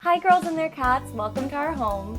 Hi girls and their cats, welcome to our home.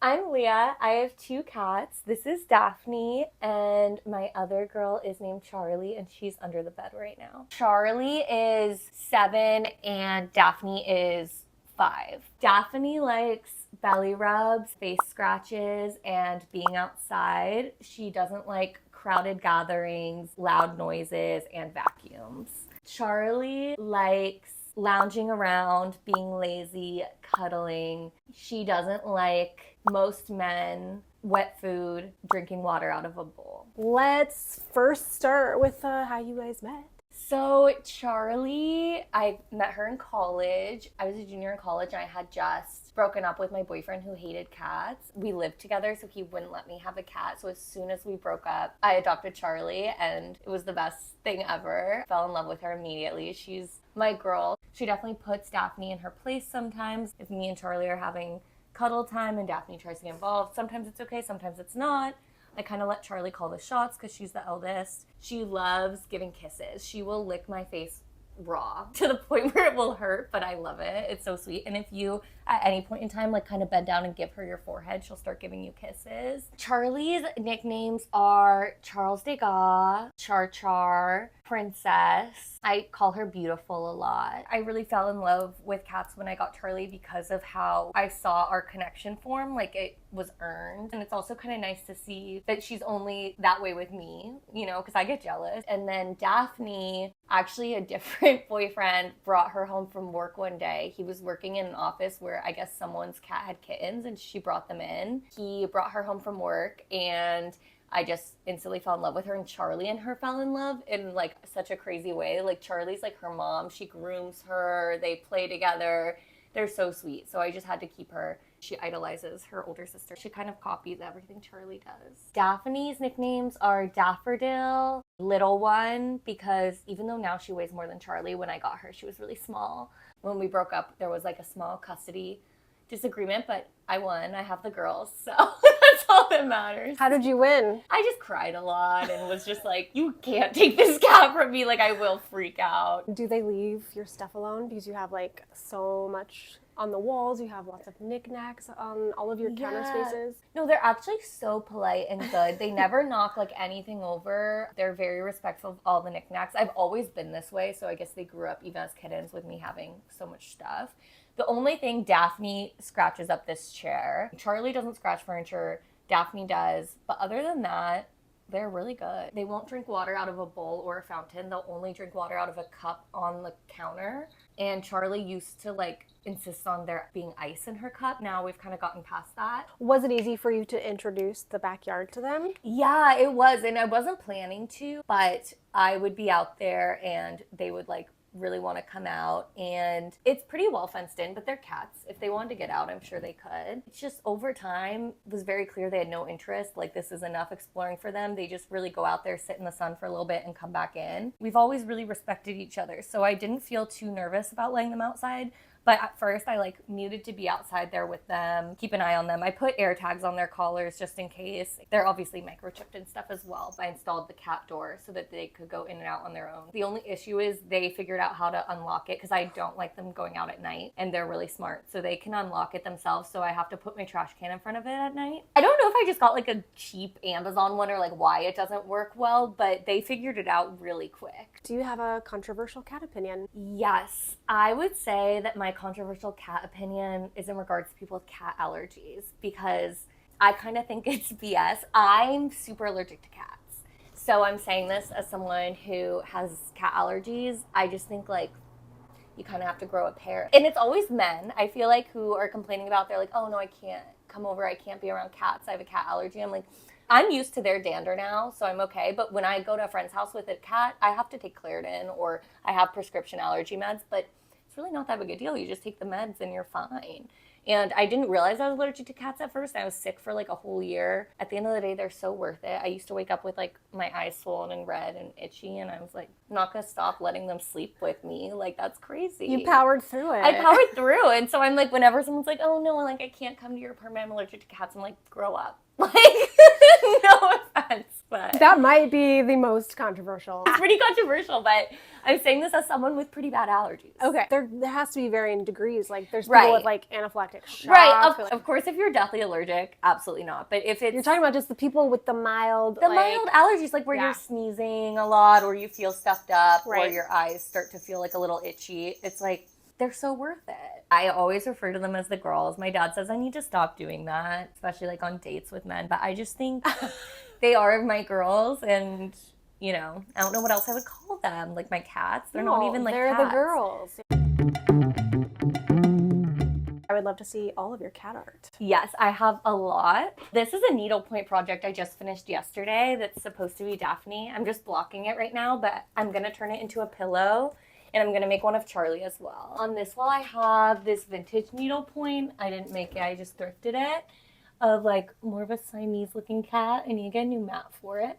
I'm Leah. I have two cats. This is Daphne, and my other girl is named Charlie, and she's under the bed right now. Charlie is 7, and Daphne is 5. Daphne likes belly rubs, face scratches, and being outside. She doesn't like crowded gatherings, loud noises, and vacuums. Charlie likes lounging around, being lazy, cuddling. She doesn't like most men, wet food, drinking water out of a bowl. Let's first start with how you guys met. So Charlie, I met her in college. I was a junior in college and I had just broken up with my boyfriend who hated cats. We lived together, so he wouldn't let me have a cat. So as soon as we broke up, I adopted Charlie and it was the best thing ever. Fell in love with her immediately. She's my girl. She definitely puts Daphne in her place sometimes. If me and Charlie are having cuddle time and Daphne tries to get involved, sometimes it's okay, sometimes it's not. I kind of let Charlie call the shots because she's the eldest. She loves giving kisses. She will lick my face raw to the point where it will hurt, but I love it. It's so sweet. And if you at any point in time like kind of bend down and give her your forehead, she'll start giving you kisses. Charlie's nicknames are Charles Degas, Char Char, Princess. I call her beautiful a lot. I really fell in love with cats when I got Charlie because of how I saw our connection form, like it was earned. And it's also kind of nice to see that she's only that way with me, you know, because I get jealous. And then Daphne, actually a different boyfriend brought her home from work one day. He was working in an office where I guess someone's cat had kittens and she brought them in. He brought her home from work and I just instantly fell in love with her, and Charlie and her fell in love in like such a crazy way. Like Charlie's like her mom. She grooms her. They play together. They're so sweet. So I just had to keep her. She idolizes her older sister. She kind of copies everything Charlie does. Daphne's nicknames are Daffodil, Little One, because even though now she weighs more than Charlie, when I got her, she was really small. When we broke up, there was like a small custody disagreement, but I won. I have the girls, so that's all that matters. How did you win? I just cried a lot and was just like, you can't take this cat from me. Like, I will freak out. Do they leave your stuff alone? Because you have like so much on the walls. You have lots of knickknacks on all of your counter spaces. No, they're actually so polite and good. They never knock like anything over. They're very respectful of all the knickknacks. I've always been this way, so I guess they grew up even as kittens with me having so much stuff. The only thing, Daphne scratches up this chair. Charlie doesn't scratch furniture. Daphne does. But other than that, they're really good. They won't drink water out of a bowl or a fountain. They'll only drink water out of a cup on the counter. And Charlie used to like insist on there being ice in her cup. Now we've kind of gotten past that. Was it easy for you to introduce the backyard to them? Yeah, it was. And I wasn't planning to, but I would be out there and they would like really want to come out, and it's pretty well fenced in, but they're cats. If they wanted to get out, I'm sure they could. It's just over time, it was very clear they had no interest. Like, this is enough exploring for them. They just really go out there, sit in the sun for a little bit, and come back in. We've always really respected each other, so I didn't feel too nervous about letting them outside. But at first, I like needed to be outside there with them, keep an eye on them. I put air tags on their collars just in case. They're obviously microchipped and stuff as well. I installed the cat door so that they could go in and out on their own. The only issue is they figured out how to unlock it because I don't like them going out at night, and they're really smart. So they can unlock it themselves, so I have to put my trash can in front of it at night. I don't know if I just got like a cheap Amazon one or like why it doesn't work well, but they figured it out really quick. Do you have a controversial cat opinion? Yes, I would say that my controversial cat opinion is in regards to people with cat allergies, because I kind of think it's BS. I'm super allergic to cats. So I'm saying this as someone who has cat allergies. I just think like you kind of have to grow a pair. And it's always men, I feel like, who are complaining about, they're like, oh no, I can't come over. I can't be around cats. I have a cat allergy. I'm like, I'm used to their dander now, so I'm okay. But when I go to a friend's house with a cat, I have to take Claritin or I have prescription allergy meds. But it's really not that big a deal. You just take the meds and you're fine. And I didn't realize I was allergic to cats at first. I was sick for like a whole year. At the end of the day, they're so worth it. I used to wake up with like my eyes swollen and red and itchy, and I was like, not gonna stop letting them sleep with me. Like, that's crazy. You powered through it. I powered through. And so I'm like, whenever someone's like, oh no, like I can't come to your apartment, I'm allergic to cats, I'm like, grow up. Like, no offense, but That might be the most controversial. it's pretty controversial, but I'm saying this as someone with pretty bad allergies. Okay. There has to be varying degrees. Like, there's Right. people with, like, anaphylactic shock. Right, like, of course, if you're deathly allergic, absolutely not. But if it's you're talking about just the people with the mild, mild allergies, like where Yeah. you're sneezing a lot, or you feel stuffed up, or Right. your eyes start to feel like a little itchy, it's like, they're so worth it. I always refer to them as the girls. My dad says I need to stop doing that, especially like on dates with men. But I just think they are my girls, and you know, I don't know what else I would call them. Like my cats, they're not even like they're cats. the girls. I would love to see all of your cat art. Yes, I have a lot. This is a needlepoint project I just finished yesterday that's supposed to be Daphne. I'm just blocking it right now, but I'm gonna turn it into a pillow. And I'm going to make one of Charlie as well. On this wall, I have this vintage needlepoint. I didn't make it. I just thrifted it. Of like more of a Siamese looking cat. I need to get a new mat for it.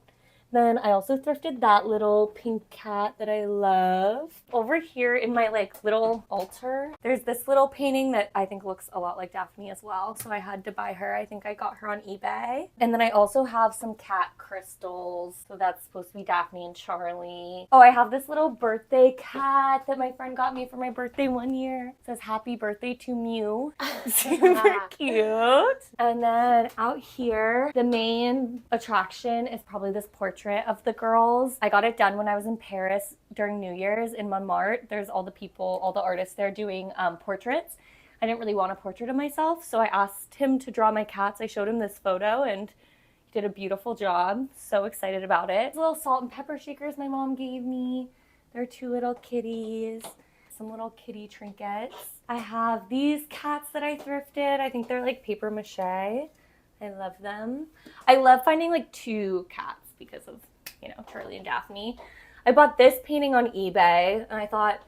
Then I also thrifted that little pink cat that I love. Over here in my like little altar, there's this little painting that I think looks a lot like Daphne as well. So I had to buy her. I think I got her on eBay. And then I also have some cat crystals. So that's supposed to be Daphne and Charlie. Oh, I have this little birthday cat that my friend got me for my birthday one year. It says happy birthday to Mew. Super cute. And then out here, the main attraction is probably this portrait of the girls. I got it done when I was in Paris during New Year's in Montmartre. There's all the people, all the artists there doing portraits. I didn't really want a portrait of myself, so I asked him to draw my cats. I showed him this photo and he did a beautiful job. So excited about it. Little salt and pepper shakers my mom gave me. They're 2 little kitties. Some little kitty trinkets. I have these cats that I thrifted. I think they're like paper mache. I love them. I love finding like 2 cats because of, you know, Charlie and Daphne. I bought this painting on eBay and I thought,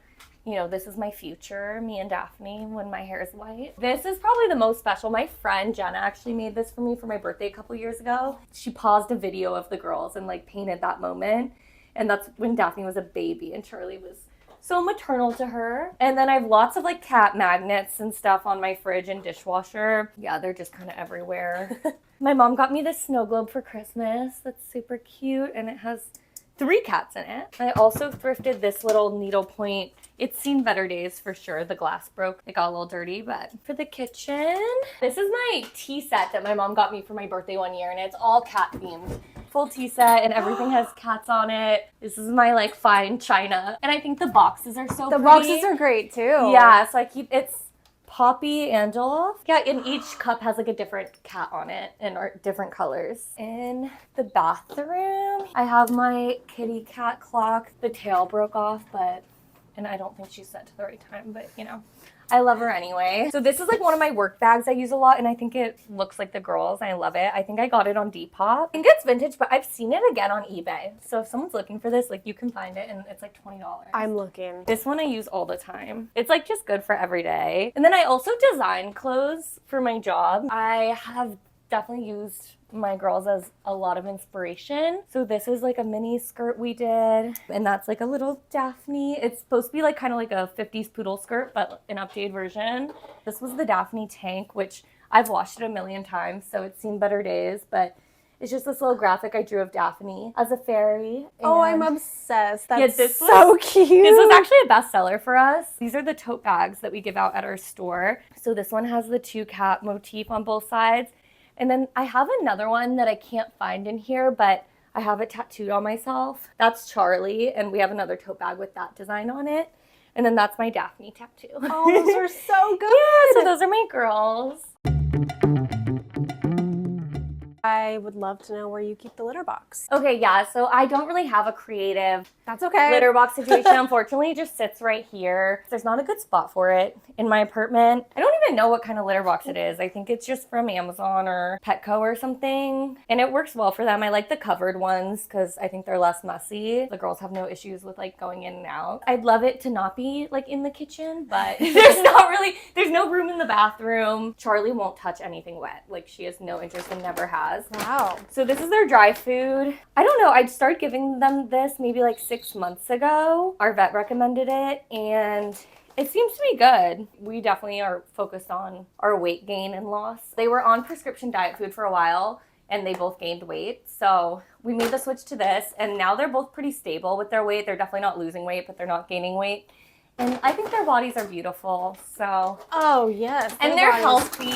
you know, this is my future, me and Daphne, when my hair is white. This is probably the most special. My friend Jenna actually made this for me for my birthday a couple years ago. She paused a video of the girls and like painted that moment. And that's when Daphne was a baby and Charlie was so maternal to her. And then I have lots of like cat magnets and stuff on my fridge and dishwasher. Yeah, they're just kind of everywhere. My mom got me this snow globe for Christmas. That's super cute. And it has 3 cats in it. I also thrifted this little needlepoint. It's seen better days for sure. The glass broke. It got a little dirty, but for the kitchen, this is my tea set that my mom got me for my birthday one year, and it's all cat themed. Full tea set, and everything has cats on it. This is my like fine china, and I think the boxes are so pretty. The boxes are great too. Yeah, so I keep it's Poppy Angeloff. Yeah, and each cup has like a different cat on it and different colors. In the bathroom, I have my kitty cat clock. The tail broke off, and I don't think she's set to the right time, but you know, I love her anyway. So this is like one of my work bags I use a lot, and I think it looks like the girls. I love it. I think I got it on Depop. I think it's vintage, but I've seen it again on eBay. So if someone's looking for this, like you can find it, and it's like $20. I'm looking. This one I use all the time. It's like just good for every day. And then I also design clothes for my job. I have definitely used my girls as a lot of inspiration. So this is like a mini skirt we did, and that's like a little Daphne. It's supposed to be like kind of like a 50s poodle skirt, but an updated version. This was the Daphne tank, which I've washed it a million times, so it's seen better days, but it's just this little graphic I drew of Daphne as a fairy. Oh, I'm obsessed. That's this so cute. This was actually a bestseller for us. These are the tote bags that we give out at our store. So this one has the 2 cat motif on both sides. And then I have another one that I can't find in here, but I have it tattooed on myself. That's Charlie, and we have another tote bag with that design on it. And then that's my Daphne tattoo. Oh, those are so good. Yeah, so those are my girls. I would love to know where you keep the litter box. Okay, yeah, so I don't really have a creative That's okay. litter box situation. Unfortunately, it just sits right here. There's not a good spot for it in my apartment. I don't even know what kind of litter box it is. I think it's just from Amazon or Petco or something. And it works well for them. I like the covered ones because I think they're less messy. The girls have no issues with like going in and out. I'd love it to not be like in the kitchen, but there's no room in the bathroom. Charlie won't touch anything wet. Like she has no interest and never has. Wow. So this is their dry food. I don't know. I started giving them this maybe like 6 months ago. Our vet recommended it and it seems to be good. We definitely are focused on our weight gain and loss. They were on prescription diet food for a while and they both gained weight. So we made the switch to this and now they're both pretty stable with their weight. They're definitely not losing weight, but they're not gaining weight. And I think their bodies are beautiful, so. Oh, yes. And they're healthy.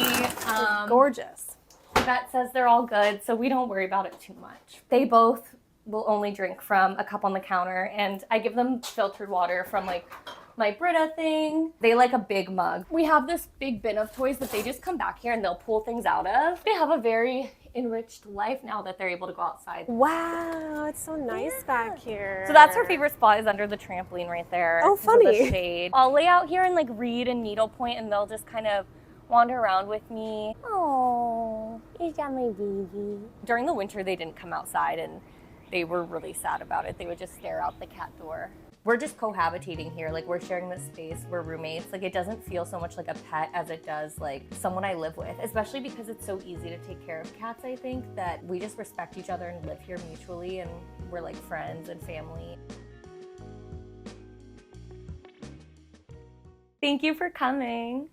Gorgeous. The vet says they're all good, so we don't worry about it too much. They both will only drink from a cup on the counter, and I give them filtered water from like my Brita thing. They like a big mug. We have this big bin of toys that they just come back here and they'll pull things out of. They have a very enriched life now that they're able to go outside. Wow, it's so nice back here. So that's her favorite spot is under the trampoline right there. Oh, funny. The shade. I'll lay out here and like read and needlepoint and they'll just kind of wander around with me. Oh, is that my baby? During the winter, they didn't come outside and they were really sad about it. They would just stare out the cat door. We're just cohabitating here. Like we're sharing this space. We're roommates. Like it doesn't feel so much like a pet as it does like someone I live with, especially because it's so easy to take care of cats. I think that we just respect each other and live here mutually and we're like friends and family. Thank you for coming.